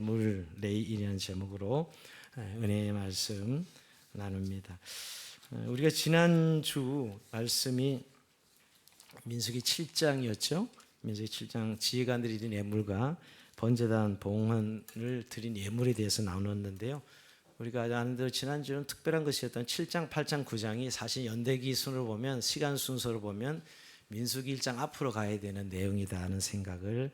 물 레이이라는 제목으로 은혜의 말씀 나눕니다. 우리가 지난주 말씀이 민수기 7장이었죠. 민수기 7장 지혜가 드린 예물과 번제단 봉헌을 드린 예물에 대해서 나눴는데요. 우리가 아는 대로 지난주는 특별한 것이었던 7장, 8장, 9장이 사실 연대기 순으로 보면 시간 순서로 보면 민수기 1장 앞으로 가야 되는 내용이다 하는 생각을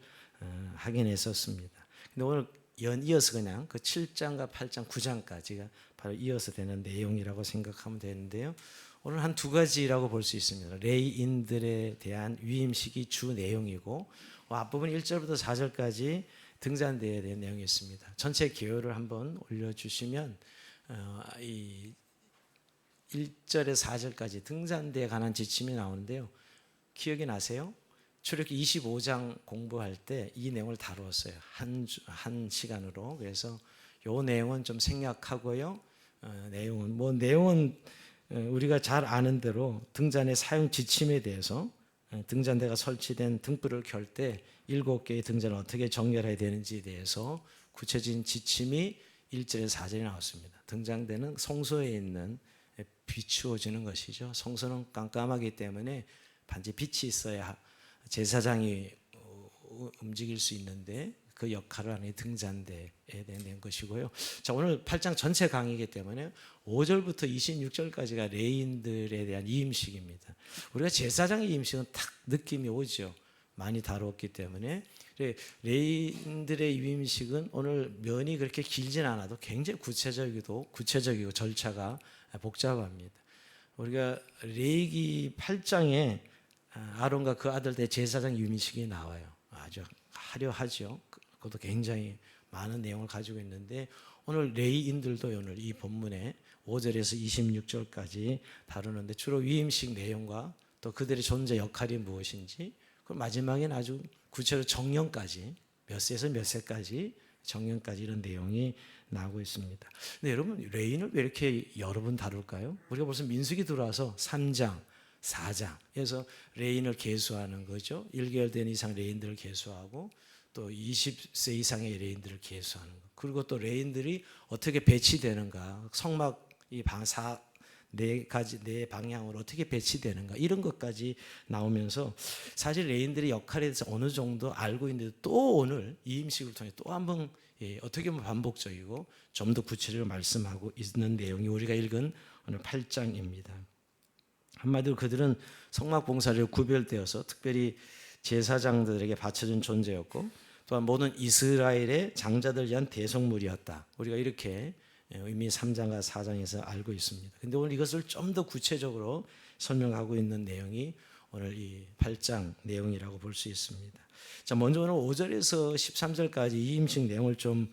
하긴 했었습니다. 근데 오늘 이어서 그냥 그 7장과 8장, 9장까지가 바로 이어서 되는 내용이라고 생각하면 되는데요. 오늘 한 두 가지라고 볼 수 있습니다. 레위인들에 대한 위임식이 주 내용이고 앞부분 1절부터 4절까지 등잔대에 대한 내용이 있습니다. 전체 개요를 한번 올려주시면 이 1절에서 4절까지 등잔대에 관한 지침이 나오는데요. 기억이 나세요? 출애굽기 25장 공부할 때 이 내용을 다루었어요. 한 시간으로. 그래서 이 내용은 좀 생략하고요. 내용은 우리가 잘 아는 대로 등잔의 사용 지침에 대해서 등잔대가 설치된 등불을 켤 때 7개의 등잔을 어떻게 정렬해야 되는지에 대해서 구체적인 지침이 1절에서 4절에 나왔습니다. 등잔대는 성소에 있는 비추어지는 것이죠. 성소는 깜깜하기 때문에 반드시 빛이 있어야 제사장이 움직일 수 있는데 그 역할을 하는 등잔대에 대한 것이고요. 자, 오늘 8장 전체 강의이기 때문에 5절부터 26절까지가 레위인들에 대한 이임식입니다. 우리가 제사장의 이임식은 딱 느낌이 오죠. 많이 다루었기 때문에 레위인들의 이임식은 오늘 면이 그렇게 길진 않아도 굉장히 구체적이고 절차가 복잡합니다. 우리가 레위기 8장에 아론과 그 아들들 제사장 유미식이 나와요. 아주 화려하죠. 그것도 굉장히 많은 내용을 가지고 있는데 오늘 레위인들도 오늘 이 본문에 5절에서 26절까지 다루는데 주로 위임식 내용과 또 그들의 존재 역할이 무엇인지 그리고 마지막에는 아주 구체적으로 정령까지 몇 세에서 몇 세까지 정령까지 이런 내용이 나오고 있습니다. 근데 여러분 레위인을 왜 이렇게 여러 번 다룰까요? 우리가 벌써 민수기 들어와서 3장 4장. 그래서 레인을 계수하는 거죠. 1개월 된 이상 레인들을 계수하고 또 20세 이상의 레인들을 계수하는 거. 그리고 또 레인들이 어떻게 배치되는가. 성막 이 네 방향으로 어떻게 배치되는가. 이런 것까지 나오면서 사실 레인들의 역할에 대해서 어느 정도 알고 있는데 또 오늘 이 임식을 통해 또 한번 어떻게 보면 반복적이고 좀 더 구체적으로 말씀하고 있는 내용이 우리가 읽은 오늘 8장입니다. 한마디로 그들은 성막 봉사를 구별되어서 특별히 제사장들에게 바쳐준 존재였고 또한 모든 이스라엘의 장자들 위한 대속물이었다. 우리가 이렇게 이미 3장과 4장에서 알고 있습니다. 그런데 오늘 이것을 좀 더 구체적으로 설명하고 있는 내용이 오늘 이 8장 내용이라고 볼 수 있습니다. 자, 먼저 오늘 5절에서 13절까지 이 임식 내용을 좀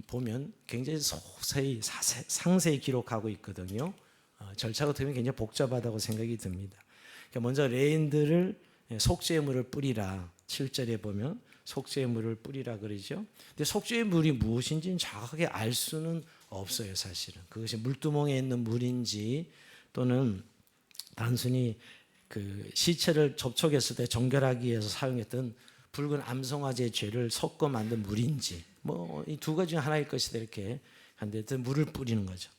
보면 굉장히 상세히 기록하고 있거든요. 절차가 되면 굉장히 복잡하다고 생각이 듭니다. 먼저 레인들을 속죄물을 뿌리라 7절에 보면 속죄물을 뿌리라 그러죠. 근데 속죄물이 무엇인지는 정확하게 알 수는 없어요. 사실은 그것이 물두멍에 있는 물인지 또는 단순히 그 시체를 접촉했을 때 정결하기 위해서 사용했던 붉은 암송아지의 죄를 섞어 만든 물인지 뭐 이 두 가지 중 하나일 것이다 이렇게 한데 물을 뿌리는 거죠.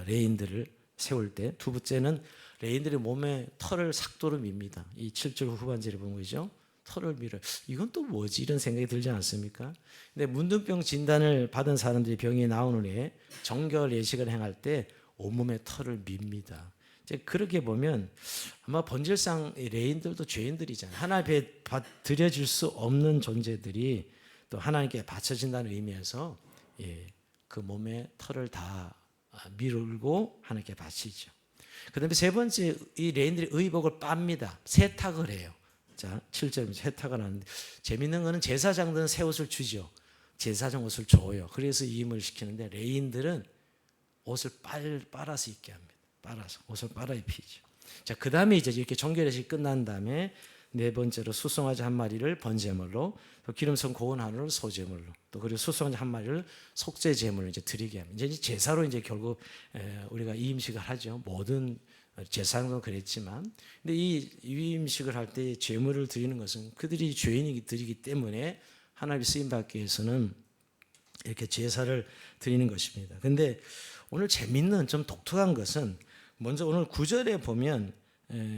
레인들을 세울 때. 두 번째는 레인들의 몸에 털을 삭도로 밉니다. 이 7절 후반절에 본 거죠. 털을 밀어요. 이건 또 뭐지? 이런 생각이 들지 않습니까? 근데 문둥병 진단을 받은 사람들이 병이 나온 후에 정결 예식을 행할 때 온몸에 털을 밉니다. 이제 그렇게 보면 아마 본질상 레인들도 죄인들이잖아요. 하나님 앞에 드려질 수 없는 존재들이 또 하나님께 바쳐진다는 의미에서 그 몸에 털을 다 밀고 하나님께 바치죠. 그 다음에 세 번째 이 레인들이 의복을 빱니다. 세탁을 해요. 자, 7절에 세탁을 하는데 재밌는 거는 제사장들은 새 옷을 주죠. 제사장 옷을 줘요. 그래서 이임을 시키는데 레인들은 옷을 빨아서 입게 합니다. 옷을 빨아 입히죠. 자, 그 다음에 이제 이렇게 정결례식이 끝난 다음에 네 번째로 수송아지 한 마리를 번제물로 또 기름선 고운 한우를 소제물로 또 그리고 수송아지 한 마리를 속죄 제물로 이제 드리게 합니다. 이제 제사로 이제 결국 우리가 이 음식을 하죠. 모든 제사장도 그랬지만, 근데 이 음식을 할 때 제물을 드리는 것은 그들이 죄인이기 때문에 하나님의 쓰임 받기 위해서는 이렇게 제사를 드리는 것입니다. 근데 오늘 재밌는 좀 독특한 것은 먼저 오늘 9절에 보면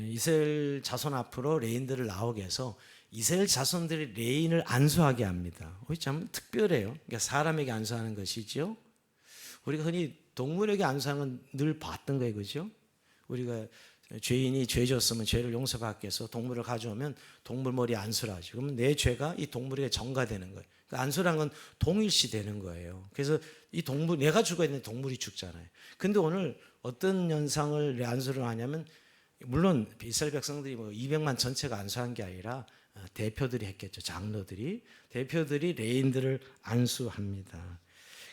이스라엘 자손 앞으로 레인들을 나오게 해서 이스라엘 자손들이 레인을 안수하게 합니다. 참 특별해요. 그러니까 사람에게 안수하는 것이죠. 우리가 흔히 동물에게 안수하는 건 늘 봤던 거예요. 그죠? 우리가 죄인이 죄 졌으면 죄를 용서받기 위해서 동물을 가져오면 동물 머리에 안수를 하죠. 그러면 내 죄가 이 동물에게 전가되는 거예요. 그러니까 안수라는 건 동일시 되는 거예요. 그래서 이 동물, 내가 죽어야 되는데 동물이 죽잖아요. 근데 오늘 어떤 현상을 안수를 하냐면, 물론 이스라엘 백성들이 뭐 200만 전체가 안수한 게 아니라 대표들이 했겠죠. 장로들이. 대표들이 레인들을 안수합니다.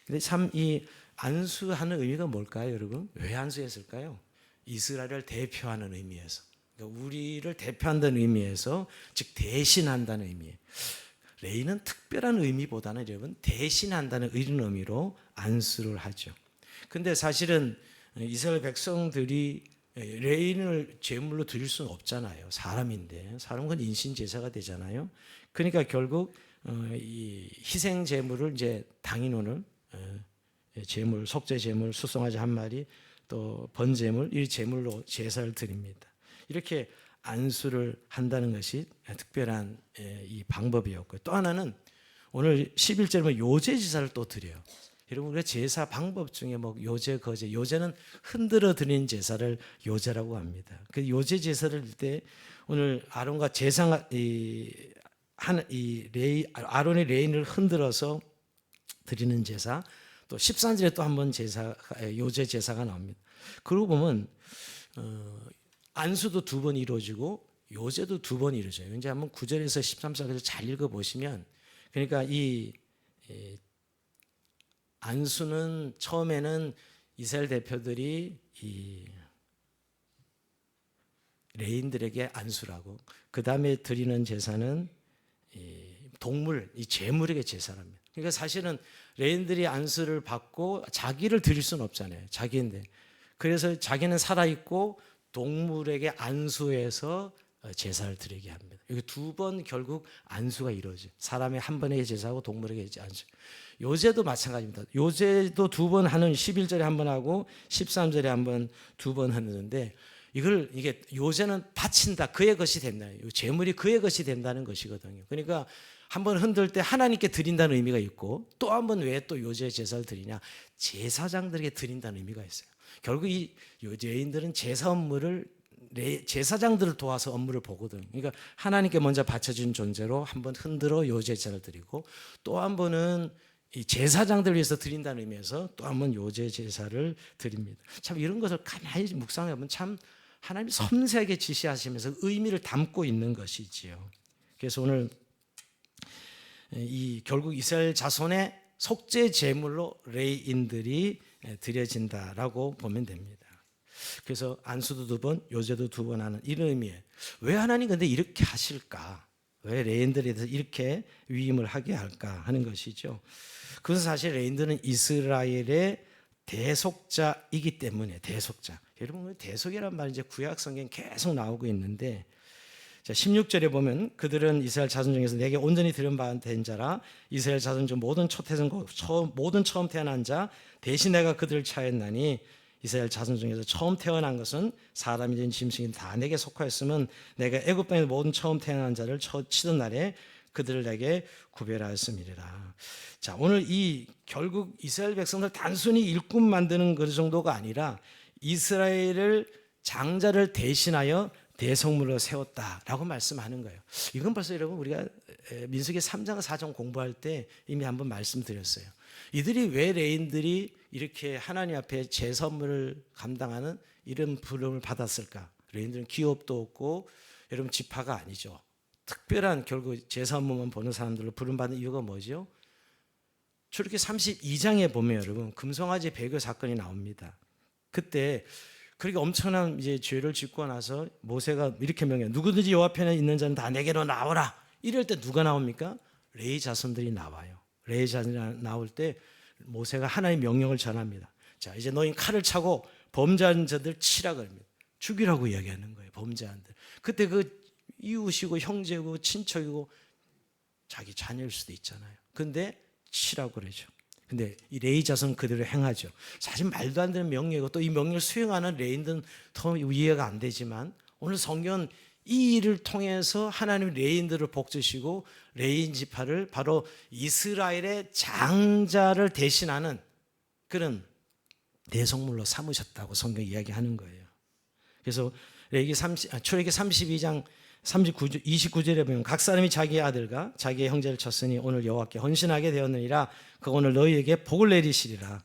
근데 참 이 안수하는 의미가 뭘까요, 여러분? 왜 안수했을까요? 이스라엘을 대표하는 의미에서, 그러니까 우리를 대표한다는 의미에서, 즉 대신한다는 의미예요. 레인은 특별한 의미보다는 여러분 대신한다는 이런 의미로 안수를 하죠. 근데 사실은 이스라엘 백성들이 레인을 제물로 드릴 수는 없잖아요. 사람인데 사람은 인신 제사가 되잖아요. 그러니까 결국 이 희생 제물을 이제 당인원을 제물, 속죄 제물, 수송아지 한 마리, 또 번제물, 이 제물로 제사를 드립니다. 이렇게 안수를 한다는 것이 특별한 이 방법이었고요. 또 하나는 오늘 11절에 보면 요제 제사를 또 드려요. 여러분, 우리가 제사 방법 중에 뭐 요제, 거제, 요제는 흔들어 드리는 제사를 요제라고 합니다. 그 요제 제사를 할 때 오늘 아론과 아론의 레인을 흔들어서 드리는 제사, 또 13절에 또 한 번 요제 제사가 나옵니다. 그러고 보면 안수도 두 번 이루어지고 요제도 두 번 이루어져요. 이제 한번 9절에서 13절까지 잘 읽어보시면, 그러니까 이 안수는 처음에는 이스라엘 대표들이 이 레인들에게 안수라고, 그 다음에 드리는 제사는 이 동물, 이 제물에게 제사랍니다. 그러니까 사실은 레인들이 안수를 받고 자기를 드릴 수는 없잖아요. 자기인데. 그래서 자기는 살아있고 동물에게 안수해서 제사를 드리게 합니다. 여기 두 번 결국 안수가 이루어져요. 사람의 한 번에게 제사하고 동물에게 안수. 요제도 마찬가지입니다. 요제도 두 번 하는, 11절에 한 번 하고 13절에 한 번, 두 번 하는데, 이게 요제는 바친다, 그의 것이 된다. 제물이 그의 것이 된다는 것이거든요. 그러니까 한 번 흔들 때 하나님께 드린다는 의미가 있고, 또 한 번 왜 또 요제 제사를 드리냐? 제사장들에게 드린다는 의미가 있어요. 결국 이 요제인들은 제사 업무를, 제사장들을 도와서 업무를 보거든요. 그러니까 하나님께 먼저 바쳐진 존재로 한 번 흔들어 요제 제사를 드리고, 또 한 번은 이 제사장들을 위해서 드린다는 의미에서 또 한 번 요제 제사를 드립니다. 참 이런 것을 가만히 묵상해 보면 참 하나님이 섬세하게 지시하시면서 의미를 담고 있는 것이지요. 그래서 오늘 이 결국 이스라엘 자손의 속죄 제물로 레인들이 드려진다라고 보면 됩니다. 그래서 안수도 두 번, 요제도 두 번 하는 이런 의미에, 왜 하나님 근데 이렇게 하실까? 왜 레인들에 대해서 이렇게 위임을 하게 할까 하는 것이죠. 그것은 사실 레인들은 이스라엘의 대속자이기 때문에, 대속자. 여러분, 대속이란 말이 이제 구약 성경에 계속 나오고 있는데, 자, 16절에 보면 그들은 이스라엘 자손 중에서 내게 온전히 들은 바 된 자라, 이스라엘 자손 중 모든 모든 처음 태어난 자 대신 내가 그들을 차였나니, 이스라엘 자손 중에서 처음 태어난 것은 사람이든 짐승이든 다 내게 속하였으면 내가 애굽 땅에서 모든 처음 태어난 자를 치던 날에 그들을 내게 구별하였음이라. 자, 오늘 이 결국 이스라엘 백성들 단순히 일꾼 만드는 그 정도가 아니라 이스라엘을 장자를 대신하여 대성물로 세웠다라고 말씀하는 거예요. 이건 벌써 여러분 우리가 민수기 3장 4장 공부할 때 이미 한번 말씀드렸어요. 이들이 왜 레인들이 이렇게 하나님 앞에 제선물을 감당하는 이런 부름을 받았을까? 레인들은 기업도 없고 여러분 지파가 아니죠. 특별한 결국 제사 업무만 보는 사람들로 부름받는 이유가 뭐죠? 출애굽기 32장에 보면 여러분 금송아지 배교 사건이 나옵니다. 그때 그렇게 엄청난 이제 죄를 짓고 나서 모세가 이렇게 명해요. 누구든지 여호와 편에 있는 자는 다 내게로 나오라. 이럴 때 누가 나옵니까? 레위 자손들이 나와요. 레위 자손이 나올 때 모세가 하나님의 명령을 전합니다. 자, 이제 너희 칼을 차고 범죄한 자들 치라 그럽니다. 죽이라고 이야기하는 거예요. 범죄한들. 그때 그 이웃이고 형제고 친척이고 자기 자녀일 수도 있잖아요. 근데 치라고 그러죠. 근데 이 레위 자손은 그대로 행하죠. 사실 말도 안 되는 명령이고 또 이 명령을 수행하는 레인들은 더 이해가 안 되지만 오늘 성경은 이 일을 통해서 하나님 레인들을 복주시고 레인 지파를 바로 이스라엘의 장자를 대신하는 그런 대속물로 삼으셨다고 성경 이야기하는 거예요. 그래서 출애굽기 32장 29절에 보면 각 사람이 자기의 아들과 자기의 형제를 쳤으니 오늘 여호와께 헌신하게 되었느니라. 그 오늘 너희에게 복을 내리시리라.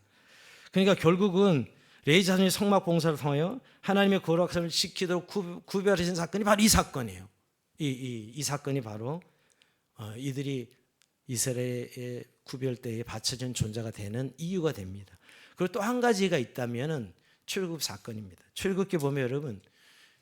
그러니까 결국은 레위 자손이 성막 봉사를 통하여 하나님의 거룩함을 지키도록 구별하신 사건이 바로 이 사건이에요. 이 사건이 바로 이들이 이스라엘의 구별대에 바쳐진 존재가 되는 이유가 됩니다. 그리고 또 한 가지가 있다면은 출애굽 사건입니다. 출애굽기 보면 여러분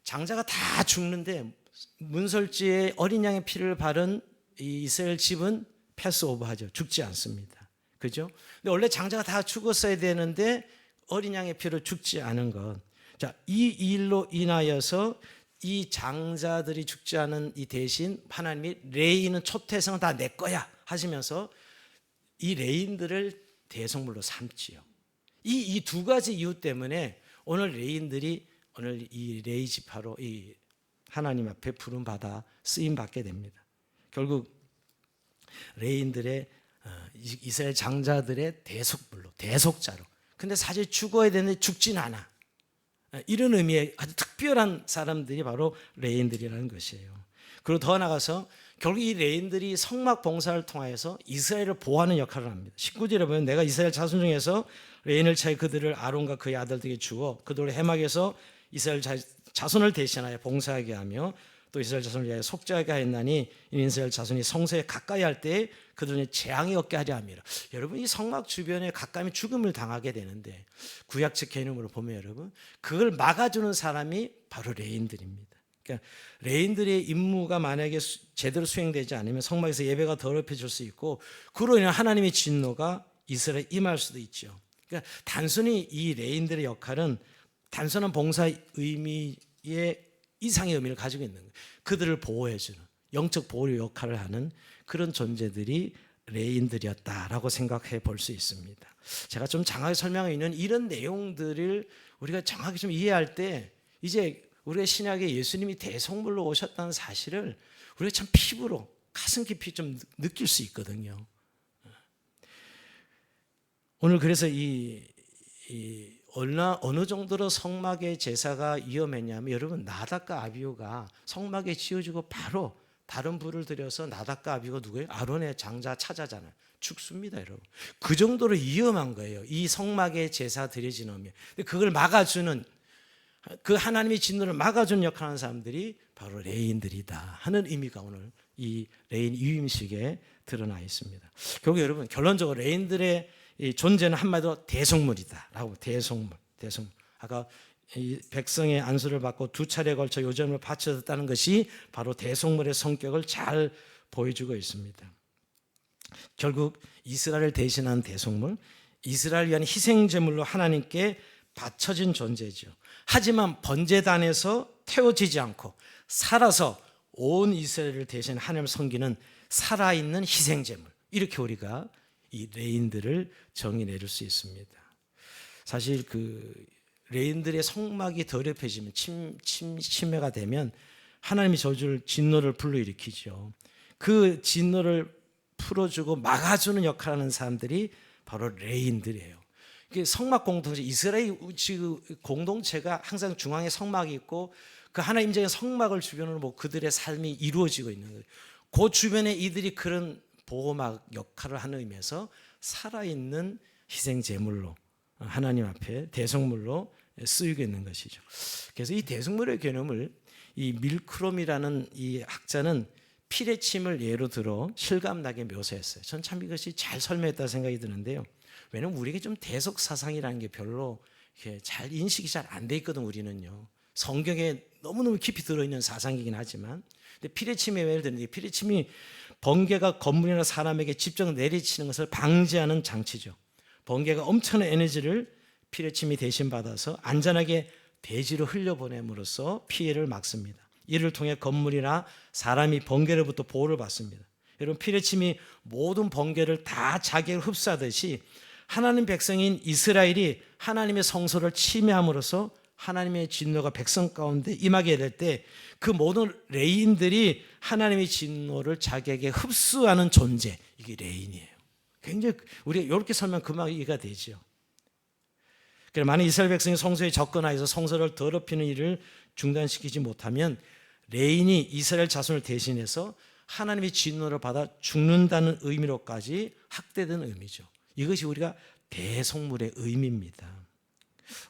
장자가 다 죽는데 문설주에 어린 양의 피를 바른 이 이스라엘 집은 패스오버하죠. 죽지 않습니다. 그죠? 근데 원래 장자가 다 죽었어야 되는데 어린 양의 피로 죽지 않은 것. 자, 이 일로 인하여서 이 장자들이 죽지 않은 이 대신 하나님이 레인은 초태생은 다 내 거야 하시면서 이 레인들을 대속물로 삼지요. 이 두 가지 이유 때문에 오늘 레인들이 오늘 이 레위 지파로 이 하나님 앞에 부름 받아 쓰임 받게 됩니다. 결국 레인들의 이스라엘 장자들의 대속물로 대속자로. 근데 사실 죽어야 되는데 죽진 않아. 이런 의미의 아주 특별한 사람들이 바로 레인들이라는 것이에요. 그리고 더 나아가서 결국 이 레인들이 성막 봉사를 통해서 이스라엘을 보호하는 역할을 합니다. 19절에 보면 내가 이스라엘 자손 중에서 레인을 차에 그들을 아론과 그의 아들들에게 주어 그들을 해막에서 이스라엘 자손을 대신하여 봉사하게 하며 또 이스라엘 자손을 위하여 속죄하게 하였나니 이스라엘 자손이 성소에 가까이 할 때에 그들은 재앙이 없게 하려 함이라. 여러분 이 성막 주변에 가까이 죽음을 당하게 되는데 구약적 개념으로 보면 여러분 그걸 막아주는 사람이 바로 레인들입니다. 그러니까 레인들의 임무가 만약에 제대로 수행되지 않으면 성막에서 예배가 더럽혀질 수 있고 그로 인한 하나님의 진노가 이스라엘에 임할 수도 있죠. 그러니까 단순히 이 레인들의 역할은 단순한 봉사 의미의 이상의 의미를 가지고 있는 거예요. 그들을 보호해주는 영적 보호 역할을 하는 그런 존재들이 레인들이었다라고 생각해 볼 수 있습니다. 제가 좀 장하게 설명하고 있는 이런 내용들을 우리가 정확히 좀 이해할 때 이제 우리의 신약에 예수님이 대속물로 오셨다는 사실을 우리가 참 피부로 가슴 깊이 좀 느낄 수 있거든요. 오늘 그래서 어느 정도로 성막의 제사가 위험했냐면 여러분 나답과 아비후가 성막에 지어지고 바로 다른 불을 들여서 나답과 아비후가 누구예요? 아론의 장자 차자잖아요. 죽습니다, 여러분. 그 정도로 위험한 거예요. 이 성막의 제사 드려지는 의미. 그걸 막아주는 그 하나님의 진노를 막아주는 역할을 하는 사람들이 바로 레인들이다 하는 의미가 오늘 이 레인 위임식에 드러나 있습니다. 결국 여러분 결론적으로 레인들의 이 존재는 한마디로 대속물이다라고. 대속물. 아까 이 백성의 안수를 받고 두 차례에 걸쳐 요점을 바쳐졌다는 것이 바로 대속물의 성격을 잘 보여주고 있습니다. 결국 이스라엘을 대신한 대속물, 이스라엘을 위한 희생제물로 하나님께 바쳐진 존재죠. 하지만 번제단에서 태워지지 않고 살아서 온 이스라엘을 대신 하나님을 섬기는 살아있는 희생제물, 이렇게 우리가 이 레인들을 정의 내릴 수 있습니다. 사실 그 레인들의 성막이 더럽혀지면 침해가 되면 하나님이 저주를 진노를 불러일으키죠. 그 진노를 풀어주고 막아주는 역할을 하는 사람들이 바로 레인들이에요. 성막 공동체, 이스라엘 공동체가 항상 중앙에 성막이 있고 그 하나님적인 성막을 주변으로 뭐 그들의 삶이 이루어지고 있는 거예요. 그 주변에 이들이 그런 보호막 역할을 하는 의미에서 살아있는 희생제물로 하나님 앞에 대속물로 쓰이고 있는 것이죠. 그래서 이 대속물의 개념을 이 밀크롬이라는 이 학자는 피레침을 예로 들어 실감나게 묘사했어요. 전 참 이것이 잘 설명했다고 생각이 드는데요. 왜냐하면 우리에게 좀 대속 사상이라는 게 별로 이렇게 잘 인식이 잘 안 돼 있거든. 우리는요. 성경에 너무너무 깊이 들어있는 사상이긴 하지만 근데 피레침의 예를 드는데 피레침이 번개가 건물이나 사람에게 직접 내리치는 것을 방지하는 장치죠. 번개가 엄청난 에너지를 피레침이 대신 받아서 안전하게 대지로 흘려보냄으로써 피해를 막습니다. 이를 통해 건물이나 사람이 번개로부터 보호를 받습니다. 여러분 피레침이 모든 번개를 다 자기를 흡수하듯이 하나님 백성인 이스라엘이 하나님의 성소를 침해함으로써 하나님의 진노가 백성 가운데 임하게 될 때 그 모든 레인들이 하나님의 진노를 자기에게 흡수하는 존재, 이게 레인이에요. 굉장히 우리가 이렇게 설명 금방 이해가 되죠. 그래서 만약 이스라엘 백성이 성소에 접근하여서 성소를 더럽히는 일을 중단시키지 못하면 레인이 이스라엘 자손을 대신해서 하나님의 진노를 받아 죽는다는 의미로까지 확대된 의미죠. 이것이 우리가 대속물의 의미입니다.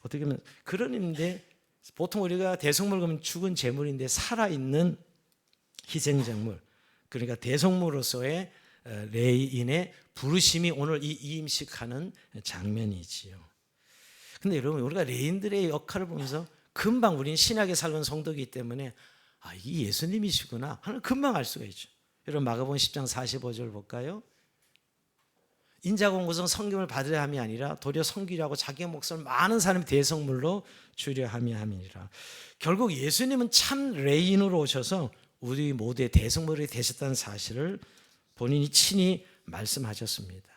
어떻게 보면 그런 의미인데, 보통 우리가 대속물 그러면 죽은 제물인데 살아있는 희생작물, 그러니까 대속물로서의 레인의 부르심이 오늘 이 이임식하는 장면이지요. 근데 여러분, 우리가 레인들의 역할을 보면서 금방 우리는 신약에 살던 성도이기 때문에 이 예수님이시구나 하는 금방 알 수가 있죠. 여러분, 마가복음 10장 45절 볼까요? 인자가 온 것은 성김을 받으려 함이 아니라 도리어 섬기려고 자기의 목숨을 많은 사람의 대속물로 주려 함이 함이니라. 결국 예수님은 참 레인으로 오셔서 우리 모두의 대속물이 되셨다는 사실을 본인이 친히 말씀하셨습니다.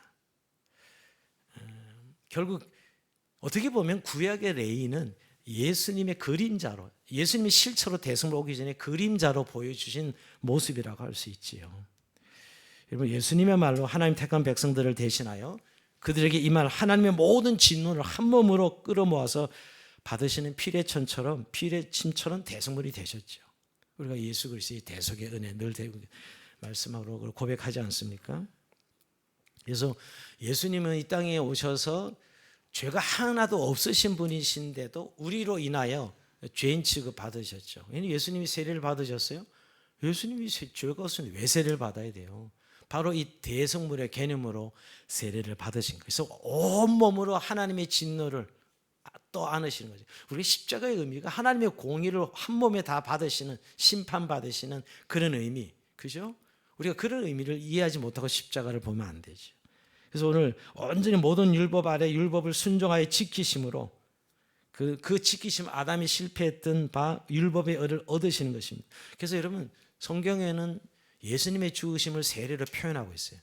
결국 어떻게 보면 구약의 레인은 예수님의 그림자로, 예수님이 실체로 대속물 오기 전에 그림자로 보여주신 모습이라고 할 수 있지요. 여러분, 예수님의 말로 하나님 택한 백성들을 대신하여 그들에게 임할 하나님의 모든 진노를 한 몸으로 끌어모아서 받으시는 피레천처럼, 피레침처럼 대속물이 되셨죠. 우리가 예수 그리스도의 대속의 은혜 늘 말씀하고 고백하지 않습니까? 그래서 예수님은 이 땅에 오셔서 죄가 하나도 없으신 분이신데도 우리로 인하여 죄인 취급 받으셨죠. 예수님이 세례를 받으셨어요? 예수님이 죄가 없으면 왜 세례를 받아야 돼요? 바로 이 대속물의 개념으로 세례를 받으신 거예요. 그래서 온몸으로 하나님의 진노를 또 안으시는 거죠. 우리 십자가의 의미가 하나님의 공의를 한 몸에 다 받으시는, 심판받으시는 그런 의미, 그죠? 우리가 그런 의미를 이해하지 못하고 십자가를 보면 안 되죠. 그래서 오늘 온전히 모든 율법 아래 율법을 순종하여 지키심으로 그 지키심, 아담이 실패했던 바 율법의 의를 얻으시는 것입니다. 그래서 여러분, 성경에는 예수님의 죽으심을 세례로 표현하고 있어요.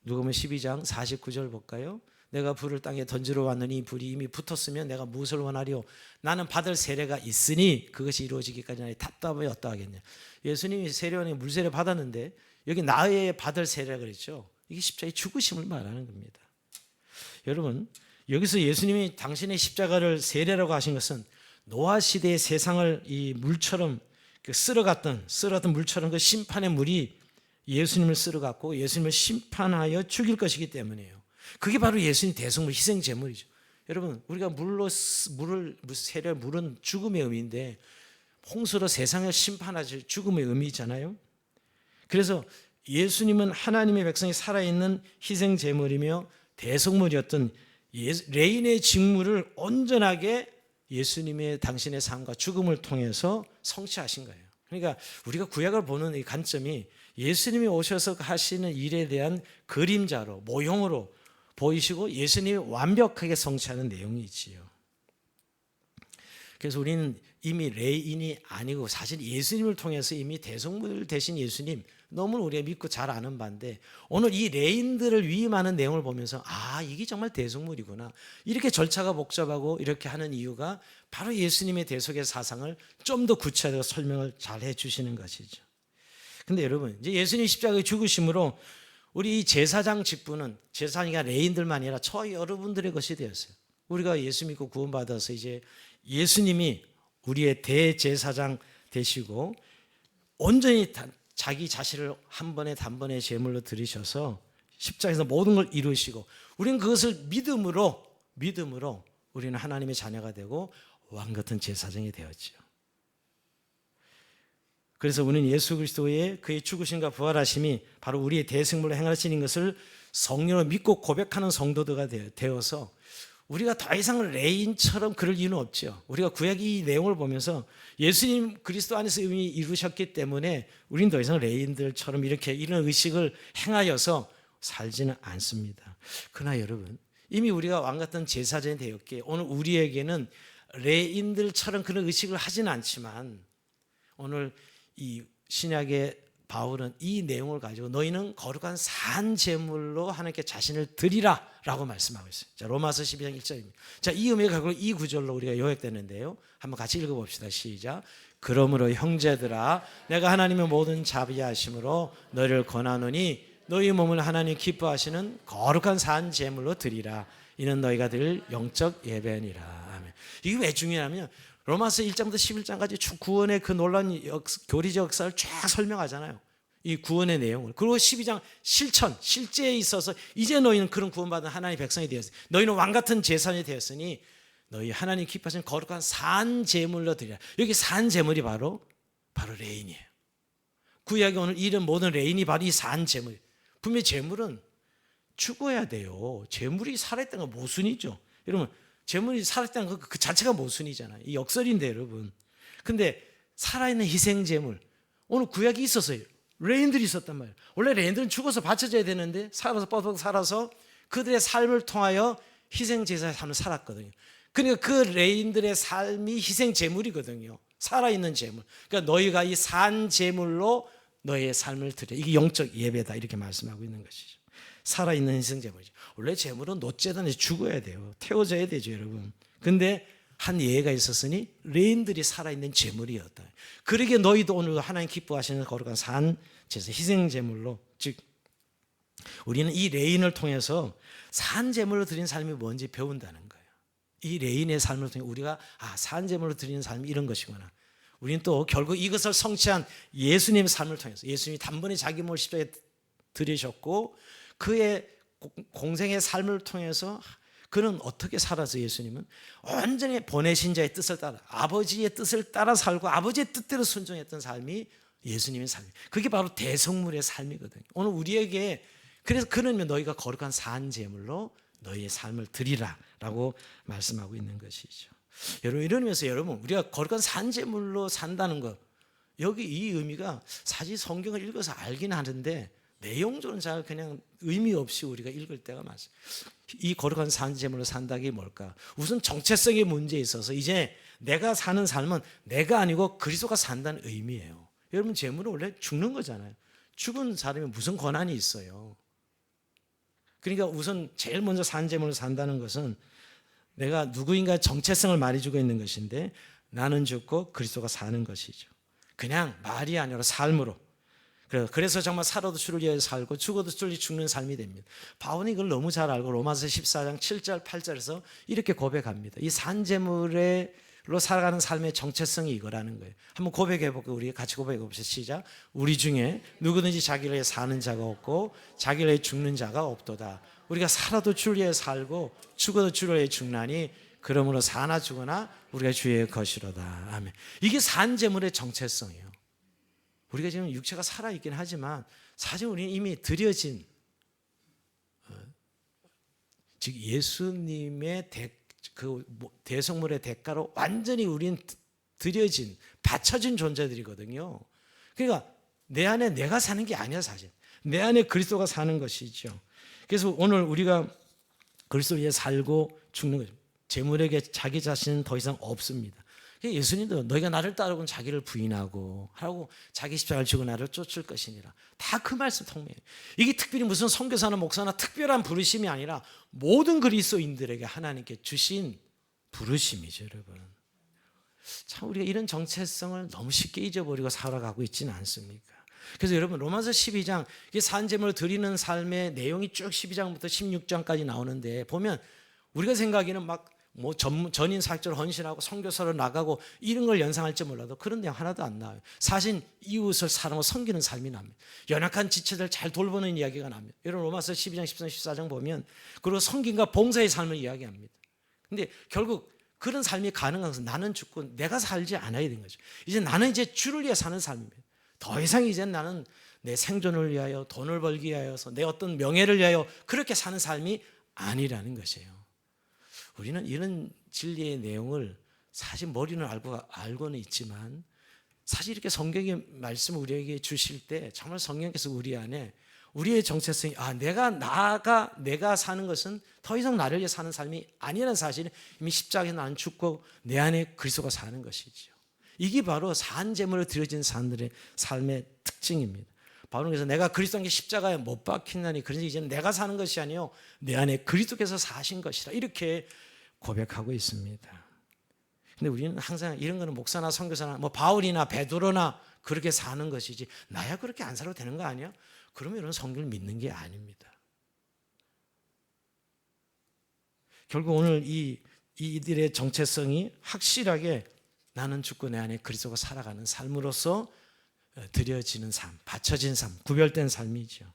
누가복음 12장 49절 볼까요? 내가 불을 땅에 던지러 왔느니 이 불이 이미 붙었으면 내가 무엇을 원하리요? 나는 받을 세례가 있으니 그것이 이루어지기까지 답답하여 어떠하겠냐. 예수님이 세례원에 물세례 받았는데 여기 나의 받을 세례라 그랬죠. 이게 십자가의 죽으심을 말하는 겁니다. 여러분, 여기서 예수님이 당신의 십자가를 세례라고 하신 것은 노아 시대의 세상을 이 물처럼 쓸어갔던 물처럼 그 심판의 물이 예수님을 쓸어갔고 예수님을 심판하여 죽일 것이기 때문이에요. 그게 바로 예수님 대속물 희생 제물이죠. 여러분, 우리가 물은 죽음의 의미인데 홍수로 세상을 심판하실 죽음의 의미잖아요. 그래서 예수님은 하나님의 백성이 살아있는 희생 제물이며 대속물이었던 레인의 직무를 온전하게 예수님의 당신의 삶과 죽음을 통해서 성취하신 거예요. 그러니까 우리가 구약을 보는 이 관점이 예수님이 오셔서 하시는 일에 대한 그림자로, 모형으로 보이시고 예수님이 완벽하게 성취하는 내용이지요. 그래서 우리는 이미 레인이 아니고 사실 예수님을 통해서 이미 대속물 되신 예수님, 너무 우리가 믿고 잘 아는 바인데 오늘 이 레인들을 위임하는 내용을 보면서 이게 정말 대속물이구나, 이렇게 절차가 복잡하고 이렇게 하는 이유가 바로 예수님의 대속의 사상을 좀 더 구체적으로 설명을 잘 해주시는 것이죠. 근데 여러분, 이제 예수님 십자가의 죽으심으로 우리 제사장 직분은 제사장이 레인들만 아니라 저 여러분들의 것이 되었어요. 우리가 예수 믿고 구원받아서 이제 예수님이 우리의 대제사장 되시고 온전히 자기 자신을 한 번에 단번에 제물로 드리셔서 십자가에서 모든 걸 이루시고 우리는 그것을 믿음으로 우리는 하나님의 자녀가 되고 왕 같은 제사장이 되었죠. 그래서 우리는 예수 그리스도의 그의 죽으심과 부활하심이 바로 우리의 대승물로 행하시는 것을 성령으로 믿고 고백하는 성도들가 되어서 우리가 더 이상 레인처럼 그럴 이유는 없죠. 우리가 구약 이 내용을 보면서 예수님 그리스도 안에서 이미 이루셨기 때문에 우리는 더 이상 레인들처럼 이렇게 이런 의식을 행하여서 살지는 않습니다. 그러나 여러분, 이미 우리가 왕 같은 제사장이 되었기에 오늘 우리에게는 레인들처럼 그런 의식을 하지는 않지만 오늘 이 신약의 바울은 이 내용을 가지고 너희는 거룩한 산 제물로 하나님께 자신을 드리라 라고 말씀하고 있어요. 자, 로마서 12장 1절입니다. 자, 이 의미가 결국 이 구절로 우리가 요약되는데요. 한번 같이 읽어봅시다. 시작. 그러므로 형제들아 내가 하나님의 모든 자비하심으로 너희를 권하노니 너희 몸을 하나님 기뻐하시는 거룩한 산 제물로 드리라. 이는 너희가 드릴 영적 예배니라. 아멘. 이게 왜 중요하냐면 로마서 1장부터 11장까지 구원의 그 놀라운 교리적 역사를 쫙 설명하잖아요. 이 구원의 내용을. 그리고 12장 실천, 실제에 있어서 이제 너희는 그런 구원받은 하나님의 백성이 되었으니 너희는 왕같은 제사장이 되었으니 너희 하나님 기뻐하시는 거룩한 산 제물로 드리라. 여기 산 제물이 바로 레인이에요. 구약에 오늘 이런 모든 레인이 바로 이 산 제물. 분명히 제물은 죽어야 돼요. 제물이 살아있다는 건 모순이죠. 여러분 제물이 살아있다는 건 그 자체가 모순이잖아요. 이 역설인데 여러분. 근데 살아있는 희생 제물. 오늘 구약이 있었어요. 레인들이 있었단 말이에요. 원래 레인들은 죽어서 바쳐져야 되는데 살아서 뻐벅 살아서 그들의 삶을 통하여 희생 제사의 삶을 살았거든요. 그러니까 그 레인들의 삶이 희생 제물이거든요. 살아있는 제물. 그러니까 너희가 이 산 제물로 너희의 삶을 드려. 이게 영적 예배다 이렇게 말씀하고 있는 것이죠. 살아있는 희생 제물이죠. 원래 제물은 노제단에 죽어야 돼요. 태워져야 되죠, 여러분. 근데 한 예가 있었으니 레인들이 살아있는 제물이었다. 그러게 너희도 오늘 하나님 기뻐하시는 거룩한 산 제사 희생 제물로, 즉 우리는 이 레인을 통해서 산 제물로 드린 삶이 뭔지 배운다는 거예요. 이 레인의 삶을 통해 우리가 산 제물로 드리는 삶이 이런 것이구나. 우리는 또 결국 이것을 성취한 예수님의 삶을 통해서 예수님이 단번에 자기 몸을 십자가에 들이셨고 그의 공생의 삶을 통해서 그는 어떻게 살아서 예수님은 완전히 보내신 자의 뜻을 따라 아버지의 뜻을 따라 살고 아버지의 뜻대로 순종했던 삶이 예수님의 삶이에요. 그게 바로 대성물의 삶이거든요. 오늘 우리에게 그래서 그러면 너희가 거룩한 산 제물로 너희의 삶을 드리라 라고 말씀하고 있는 것이죠. 여러분 이런 의미에서 여러분 우리가 거룩한 산 제물로 산다는 것 여기 이 의미가 사실 성경을 읽어서 알긴 하는데 내용적으로는 잘 그냥 의미 없이 우리가 읽을 때가 많습니다. 이 거룩한 산 제물로 산다는 게 뭘까? 우선 정체성의 문제에 있어서 이제 내가 사는 삶은 내가 아니고 그리스도가 산다는 의미예요. 여러분 제물은 원래 죽는 거잖아요. 죽은 사람이 무슨 권한이 있어요? 그러니까 우선 제일 먼저 산 제물로 산다는 것은 내가 누구인가 정체성을 말해주고 있는 것인데 나는 죽고 그리스도가 사는 것이죠. 그냥 말이 아니라 삶으로. 그래서 정말 살아도 주를 위해 살고 죽어도 주를 위해 죽는 삶이 됩니다. 바울이 이걸 너무 잘 알고 로마서 14장 7절 8절에서 이렇게 고백합니다. 이 산제물로 살아가는 삶의 정체성이 이거라는 거예요. 한번 고백해볼까요? 우리 같이 고백해봅시다. 시작. 우리 중에 누구든지 자기를 위해 사는 자가 없고 자기를 위해 죽는 자가 없도다. 우리가 살아도 주를 위해 살고 죽어도 주를 위해 죽나니 그러므로 사나 죽으나 우리가 주의 것이로다. 아멘. 이게 산제물의 정체성이에요. 우리가 지금 육체가 살아있긴 하지만 사실 우리는 이미 드려진 즉 예수님의 대성물의 대가로 완전히 우리는 드려진 바쳐진 존재들이거든요. 그러니까 내 안에 내가 사는 게 아니야 사실. 내 안에 그리스도가 사는 것이죠. 그래서 오늘 우리가 그리스도를 위해 살고 죽는 거죠. 재물에게 자기 자신은 더 이상 없습니다. 예수님도 너희가 나를 따르고는 자기를 부인하고 하고 자기 십자가를 지고 나를 쫓을 것이니라. 다 그 말씀 통해요. 이게 특별히 무슨 선교사나 목사나 특별한 부르심이 아니라 모든 그리스도인들에게 하나님께 주신 부르심이죠, 여러분. 참 우리가 이런 정체성을 너무 쉽게 잊어버리고 살아가고 있지는 않습니까? 그래서 여러분 로마서 12장 산제물을 드리는 삶의 내용이 쭉 12장부터 16장까지 나오는데 보면 우리가 생각에는 막 전인 사역자로 헌신하고 선교사로 나가고 이런 걸 연상할지 몰라도 그런 내용 하나도 안 나와요. 사실 이웃을 사랑하고 섬기는 삶이 납니다. 연약한 지체들 잘 돌보는 이야기가 납니다. 여러분 로마서 12장, 13장, 14장 보면 그리고 섬김과 봉사의 삶을 이야기합니다. 근데 결국 그런 삶이 가능한 것은 나는 죽고 내가 살지 않아야 되는 거죠. 이제 나는 이제 주를 위해 사는 삶입니다. 더 이상 이제 나는 내 생존을 위하여 돈을 벌기 위하여서 내 어떤 명예를 위하여 그렇게 사는 삶이 아니라는 것이에요. 우리는 이런 진리의 내용을 사실 머리는 알고는 있지만 사실 이렇게 성경의 말씀을 우리에게 주실 때 정말 성령께서 우리 안에 우리의 정체성이 내가 사는 것은 더 이상 나를 위해 사는 삶이 아니라는 사실을 이미 십자가에 나는 죽고 내 안에 그리스도가 사는 것이죠. 이게 바로 산 제물을 드려진 사람들의 삶의 특징입니다. 바울은 그래서 내가 그리스도께 십자가에 못 박힌다니 그러니 이제는 내가 사는 것이 아니요 내 안에 그리스도께서 사신 것이라 이렇게 고백하고 있습니다. 근데 우리는 항상 이런 거는 목사나 선교사나 뭐 바울이나 베드로나 그렇게 사는 것이지 나야 그렇게 안 살아도 되는 거 아니야? 그러면 이런 성경을 믿는 게 아닙니다. 결국 오늘 이들의 정체성이 확실하게 나는 죽고 내 안에 그리스도가 살아가는 삶으로서 드려지는 삶, 바쳐진 삶, 구별된 삶이죠.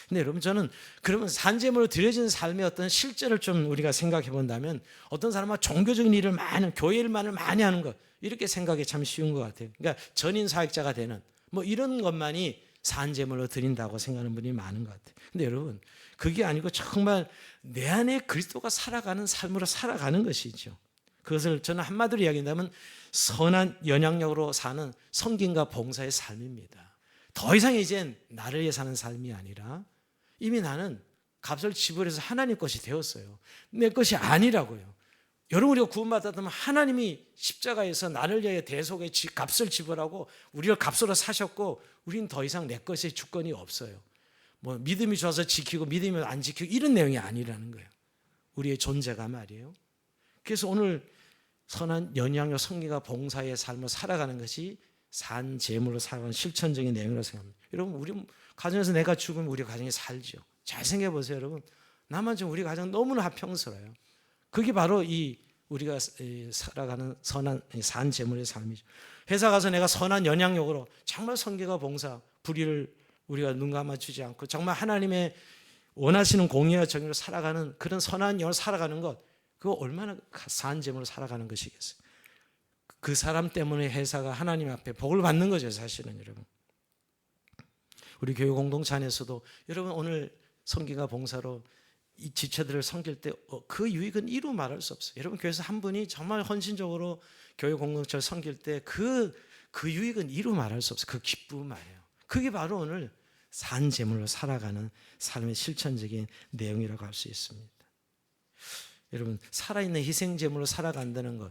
근데 여러분 저는 그러면 산제물로 드려진 삶의 어떤 실제를 좀 우리가 생각해 본다면 어떤 사람은 종교적인 일을 교회 일만을 많이 하는 것 이렇게 생각이 참 쉬운 것 같아요. 그러니까 전인 사역자가 되는 뭐 이런 것만이 산제물로 드린다고 생각하는 분이 많은 것 같아요. 근데 여러분 그게 아니고 정말 내 안에 그리스도가 살아가는 삶으로 살아가는 것이죠. 그것을 저는 한마디로 이야기한다면 선한 연약력으로 사는 섬김과 봉사의 삶입니다. 더 이상 이젠 나를 위해 사는 삶이 아니라 이미 나는 값을 지불해서 하나님 것이 되었어요. 내 것이 아니라고요. 여러분 우리가 구원받았다면 하나님이 십자가에서 나를 위해 대속의 값을 지불하고 우리를 값으로 사셨고 우리는 더 이상 내 것의 주권이 없어요. 뭐 믿음이 좋아서 지키고 믿음이 안 지키고 이런 내용이 아니라는 거예요. 우리의 존재가 말이에요. 그래서 오늘 선한 연약력 성기가 봉사의 삶을 살아가는 것이 산 제물로 살아가는 실천적인 내용이라고 생각합니다. 여러분 우리 가정에서 내가 죽으면 우리 가정이 살죠. 잘 생각해 보세요, 여러분. 나만 좀 우리 가정 너무나 합평스러워요. 그게 바로 우리가 살아가는 선한 산 제물의 삶이죠. 회사 가서 내가 선한 연약력으로 정말 성기가 봉사 불의를 우리가 눈 감아주지 않고 정말 하나님의 원하시는 공의와 정의로 살아가는 그런 선한 영을 살아가는 것 그거 얼마나 산 제물로 살아가는 것이겠어요. 그 사람 때문에 회사가 하나님 앞에 복을 받는 거죠, 사실은. 여러분 우리 교회 공동체 안에서도 여러분 오늘 성기가 봉사로 이 지체들을 섬길 때 그 유익은 이루 말할 수 없어요. 여러분 교회에서 한 분이 정말 헌신적으로 교회 공동체를 섬길 때 그 유익은 이루 말할 수 없어요. 그 기쁨 말이에요. 그게 바로 오늘 산 제물로 살아가는 삶의 실천적인 내용이라고 할 수 있습니다. 여러분 살아있는 희생 제물로 살아간다는 것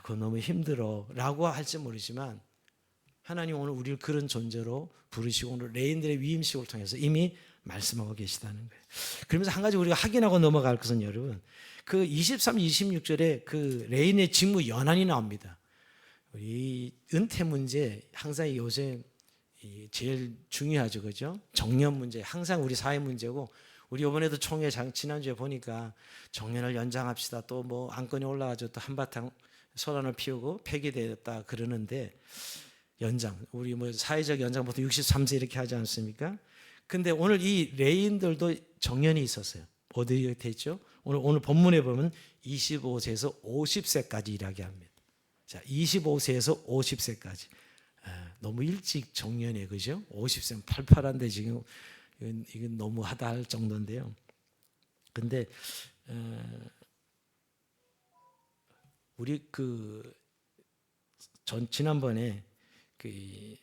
그거 너무 힘들어 라고 할지 모르지만 하나님 오늘 우리를 그런 존재로 부르시고 오늘 레인들의 위임식을 통해서 이미 말씀하고 계시다는 거예요. 그러면서 한 가지 우리가 확인하고 넘어갈 것은 여러분 그 23, 26절에 그 레인의 직무 연한이 나옵니다. 우리 은퇴 문제 항상 요새 제일 중요하죠, 그죠? 정년 문제 항상 우리 사회 문제고 우리 이번에도 총회 지난주에 보니까 정년을 연장합시다 또 뭐 안건이 올라가지고 또 한바탕 소란을 피우고 폐기되었다 그러는데 연장 우리 뭐 사회적 연장 보통 63세 이렇게 하지 않습니까? 근데 오늘 이 레인들도 정년이 있었어요. 어디에 됐죠? 오늘 본문에 보면 25세에서 50세까지 일하게 합니다. 자, 25세에서 50세까지. 너무 일찍 정년이에요, 그죠? 50세면 팔팔한데 지금 이건 너무하다 할 정도인데요. 근데 우리 지난번에 그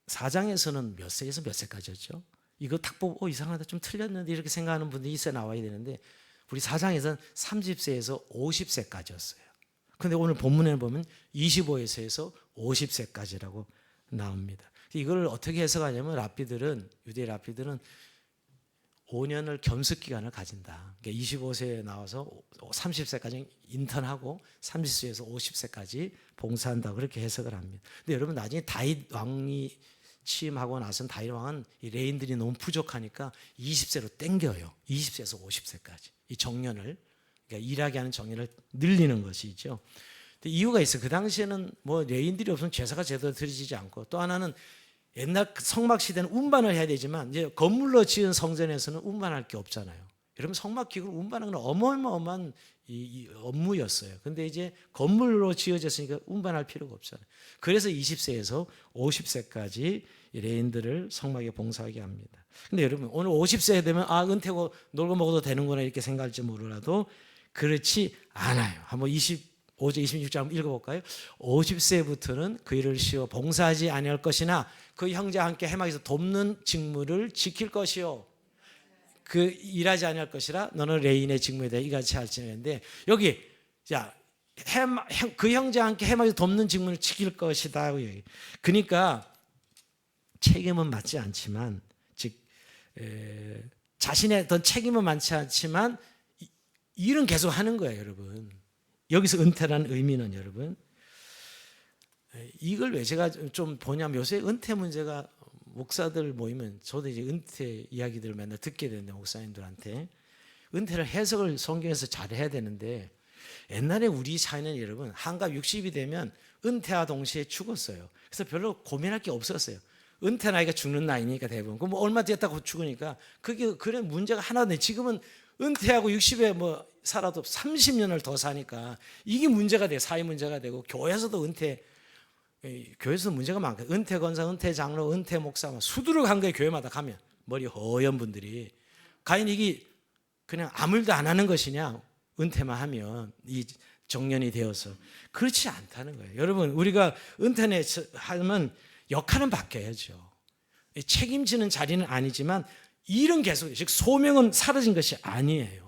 4장에서는 몇 세에서 몇 세까지였죠? 이거 딱 보고 이상하다 좀 틀렸는데 이렇게 생각하는 분들이 있어 나와야 되는데 우리 4장에서는 30세에서 50세까지였어요. 근데 오늘 본문에 보면 25세에서 50세까지라고 나옵니다. 이걸 어떻게 해석하냐면 유대 랍비들은 5년을 겸습 기간을 가진다. 그러니까 25세에 나와서 30세까지 인턴하고 30세에서 50세까지 봉사한다 그렇게 해석을 합니다. 근데 여러분 나중에 다윗 왕이 취임하고 나선 다윗 왕은 이 레인들이 너무 부족하니까 20세로 땡겨요. 20세에서 50세까지 이 정년을 그러니까 일하게 하는 정년을 늘리는 것이죠. 이유가 있어요. 그 당시에는 뭐 레인들이 없으면 제사가 제대로 드려지지 않고 또 하나는 옛날 성막 시대는 운반을 해야 되지만 이제 건물로 지은 성전에서는 운반할 게 없잖아요. 여러분 성막 기구를 운반하는 건 어마어마한 이 업무였어요. 근데 이제 건물로 지어졌으니까 운반할 필요가 없잖아요. 그래서 20세에서 50세까지 레인들을 성막에 봉사하게 합니다. 근데 여러분 오늘 50세 되면 은퇴고 놀고 먹어도 되는구나 이렇게 생각할지 모르라도 그렇지 않아요. 한번 25절 26절 한번 읽어볼까요? 50세부터는 그 일을 쉬어 봉사하지 아니할 것이나 그 형제와 함께 해막에서 돕는 직무를 지킬 것이요 그 일하지 아니할 것이라 너는 레인의 직무에 대해 이같이 할지니 했는데 여기 그 형제와 함께 해막에서 돕는 직무를 지킬 것이다. 그러니까 책임은 맡지 않지만, 즉 자신의 어떤 책임은 많지 않지만 일은 계속 하는 거예요, 여러분. 여기서 은퇴라는 의미는 여러분, 이걸 왜 제가 좀 보냐면 요새 은퇴 문제가 목사들 모이면 저도 이제 은퇴 이야기들을 맨날 듣게 되는데, 목사님들한테 은퇴를 해석을 성경에서 잘 해야 되는데, 옛날에 우리 사회는 여러분 한갑 60이 되면 은퇴와 동시에 죽었어요. 그래서 별로 고민할 게 없었어요. 은퇴 나이가 죽는 나이니까 대부분. 그럼 뭐 얼마 됐다고 죽으니까 그게 그런 문제가 하나인데, 지금은 은퇴하고 60에 뭐 살아도 30년을 더 사니까 이게 문제가 돼, 사회 문제가 되고, 교회에서도 교회에서 문제가 많거든요. 은퇴 권사, 은퇴 장로, 은퇴 목사, 수두룩 한 거예요. 교회마다 가면 머리 허연 분들이. 과연 이게 그냥 아무 일도 안 하는 것이냐, 은퇴만 하면 이 정년이 되어서. 그렇지 않다는 거예요. 여러분, 우리가 은퇴하면 역할은 바뀌어야죠. 책임지는 자리는 아니지만 일은 계속, 즉 소명은 사라진 것이 아니에요.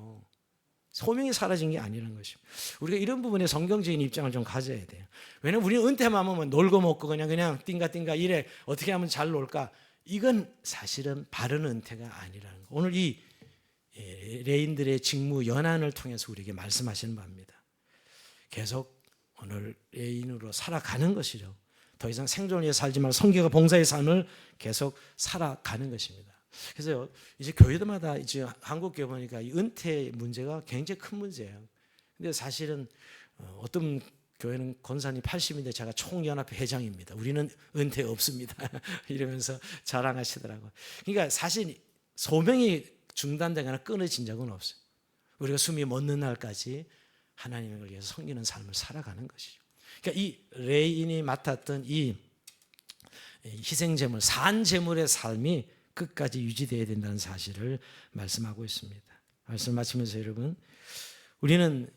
소명이 사라진 게 아니라는 것입니다. 우리가 이런 부분에 성경적인 입장을 좀 가져야 돼요. 왜냐하면 우리는 은퇴만 하면 놀고 먹고 그냥 띵가띵가 이래, 어떻게 하면 잘 놀까, 이건 사실은 바른 은퇴가 아니라는 거. 오늘 이 레인들의 직무 연한을 통해서 우리에게 말씀하시는 바입니다. 계속 오늘 레인으로 살아가는 것이죠. 더 이상 생존을 위해 살지 말고 성경과 봉사의 삶을 계속 살아가는 것입니다. 그래서 이제 교회들마다, 이제 한국 교회 보니까 이 은퇴 문제가 굉장히 큰 문제예요. 근데 사실은 어떤 교회는 권사님 80인데 제가 총연합회 회장입니다. 우리는 은퇴 없습니다. 이러면서 자랑하시더라고요. 그러니까 사실 소명이 중단되거나 끊어진 적은 없어요. 우리가 숨이 멎는 날까지 하나님을 위해서 섬기는 삶을 살아가는 것이죠. 그러니까 이 레인이 맡았던 이 희생제물, 산제물의 삶이 끝까지 유지되어야 된다는 사실을 말씀하고 있습니다. 말씀 마치면서 여러분, 우리는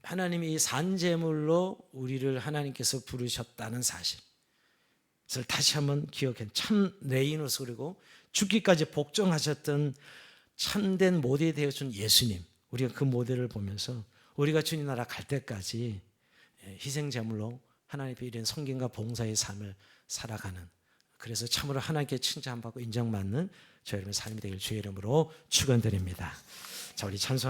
하나님이 이 산제물로 우리를 하나님께서 부르셨다는 사실을 다시 한번 기억해. 참 레인으로서, 그리고 죽기까지 복종하셨던 참된 모델이 되어준 예수님, 우리가 그 모델을 보면서 우리가 주님 나라 갈 때까지 희생제물로 하나님께 이런 섬김과 봉사의 삶을 살아가는, 그래서 참으로 하나님께 칭찬받고 인정받는 저희 여러분의 삶이 되길 주의 이름으로 축원드립니다. 자, 우리 찬송